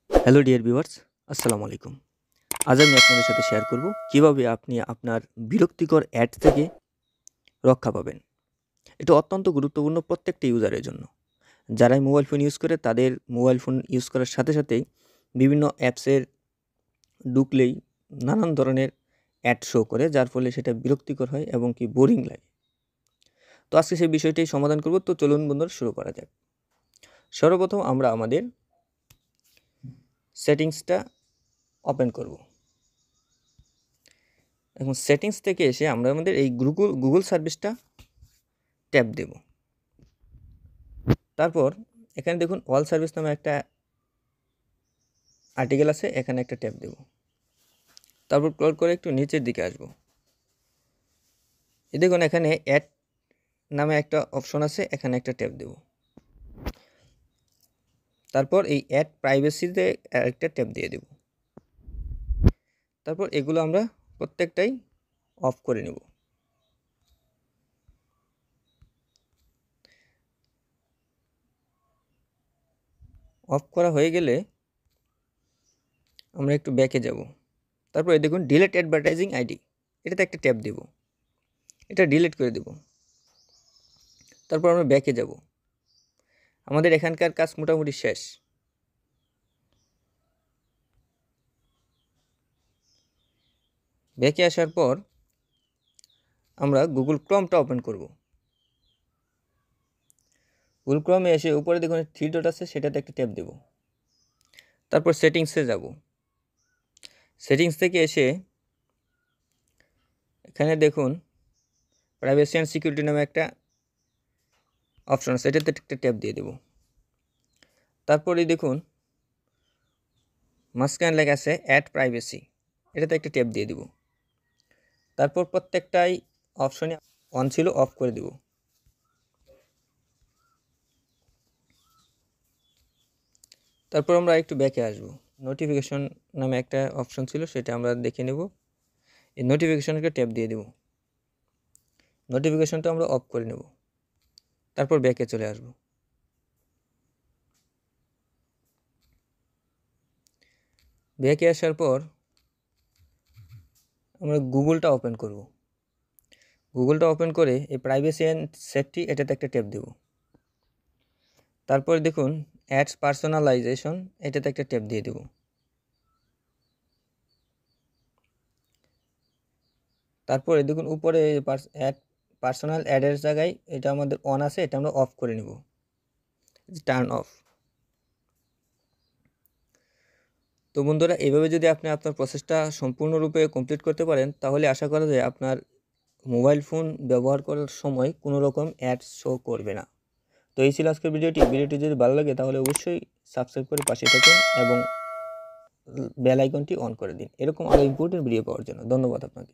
Hello dear viewers, আসসালামু আলাইকুম। আজ আমি আপনাদের সাথে শেয়ার করব কিভাবে আপনি আপনার বিরক্তিকর অ্যাড থেকে রক্ষা পাবেন। এটা অত্যন্ত গুরুত্বপূর্ণ প্রত্যেকটা ইউজারের জন্য। যারাই মোবাইল ফোন ইউজ করে তাদের মোবাইল ফোন ইউজ করার সাথে সাথেই বিভিন্ন অ্যাপসের ঢুকলেই নানান ধরনের অ্যাড শো করে, যার ফলে সেটা বিরক্তিকর হয় এবং কি বোরিং লাগে। তো আজকে সেই বিষয়টাই সমাধান করব। তো চলুন বন্ধুরা শুরু করা যাক। সর্বপ্রথম আমরা আমাদের সেটিংসটা ওপেন করব। এখন সেটিংস থেকে এসে আমরা আমাদের এই গুগল সার্ভিসটা ট্যাপ দেব। তারপর এখানে দেখুন অল সার্ভিস নামে একটা আর্টিকেল আছে, এখানে একটা ট্যাপ দেব। তারপর ক্লিক করে একটু নিচের দিকে আসব। এই দেখুন এখানে অ্যাড নামে একটা অপশন আছে, এখানে একটা ট্যাপ দেব। তারপর এই অ্যাড প্রাইভেসিতে একটা ট্যাপ দিয়ে দেব। তারপর এগুলো আমরা প্রত্যেকটাই অফ করে নেব। অফ করা হয়ে গেলে আমরা একটু ব্যাকে যাব। তারপর এই দেখুন ডিলিট অ্যাডভার্টাইজিং আইডি, এটাতে একটা ট্যাপ দেব। এটা ডিলিট করে দেব। তারপর আমরা ব্যাকে যাব। আমাদের এখানকার কাজ মোটামুটি শেষ। ব্যাকে আসার পর আমরা গুগল ক্রোমটা ওপেন করব। গুগল ক্রোমে এসে উপরে দেখুন 3 ডট আছে, সেটাতে একটা ট্যাপ দেব। তারপর সেটিংসে যাব। সেটিংস থেকে এসে এখানে দেখুন প্রাইভেসি অ্যান্ড সিকিউরিটি নামে একটা অপশন আছে, এটাতে একটা ট্যাপ দিয়ে দেব। তারপরে দেখুন মাঝখানে লেখা আছে অ্যাড প্রাইভেসি, এটাতে একটা ট্যাপ দিয়ে দেব। তারপর প্রত্যেকটাই অপশনে অন ছিল অফ করে দেব। তারপর আমরা একটু ব্যাকে আসব। নোটিফিকেশন নামে একটা অপশন ছিল, সেটা আমরা দেখে নেব। এই নোটিফিকেশনকে ট্যাপ দিয়ে দেব। নোটিফিকেশনটা আমরা অফ করে নেব। তারপর ব্যাকে চলে আসব। ব্যাকে আসার পর আমরা গুগলটা ওপেন করব। গুগলটা ওপেন করে এই প্রাইভেসি অ্যান্ড সেফটি এটাতে একটা ট্যাপ দেব। তারপর দেখুন অ্যাডস পার্সোনালাইজেশন, এটাতে একটা ট্যাপ দিয়ে দেব। তারপরে দেখুন উপরে অ্যাড পার্সোনাল অ্যাডের জায়গায় এটা আমাদের অন আছে, এটা আমরা অফ করে নেব, টার্ন অফ। তো বন্ধুরা, এইভাবে যদি আপনি আপনার প্রসেসটা সম্পূর্ণরূপে কমপ্লিট করতে পারেন, তাহলে আশা করা যায় আপনার মোবাইল ফোন ব্যবহার করার সময় কোনো রকম অ্যাডস শো করবে না। তো এই ছিল আজকের ভিডিওটি যদি ভালো লাগে তাহলে অবশ্যই সাবস্ক্রাইব করে পাশে থাকুন এবং বেল আইকনটি অন করে দিন এরকম আরও ইম্পর্টেন্ট ভিডিও পাওয়ার জন্য। ধন্যবাদ আপনাকে।